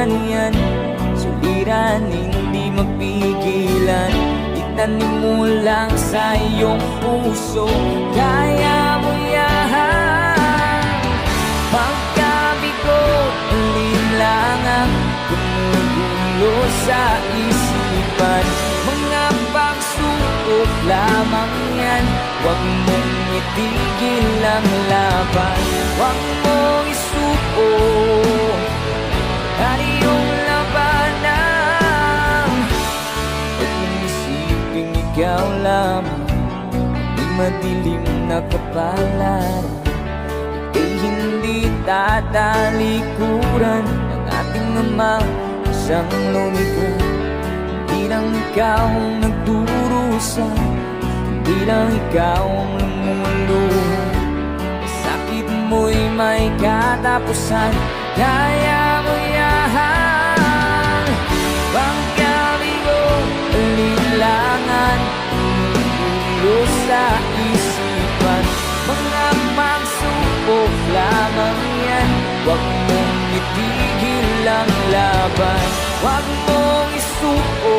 talikuran yan. Suliran, hindi mapigilan. Itanim mo lang sa iyong puso, kaya mo yan. Pagkabigo, alinlangang gumugulo sa isipan. Mga pagsubok lamang yan, huwag mong itigil ang laban. Huwag mong isuko ang iyong labanan. Huwag mong isiping ikaw lamang di madilim na kapalaran. Ika'y hindi tatalikuran ng ating Ama isang lumikha. Hindi lang ikaw ang nagdurusa, hindi lang ikaw ang lumuluha. Sakit mo'y may katapusan, kaya mo yan. Pagkabigo, alinlangan, gumugulo sa isipan. Mga pagsubok lamang yan, huwag mong itigil ang laban. Huwag mong isuko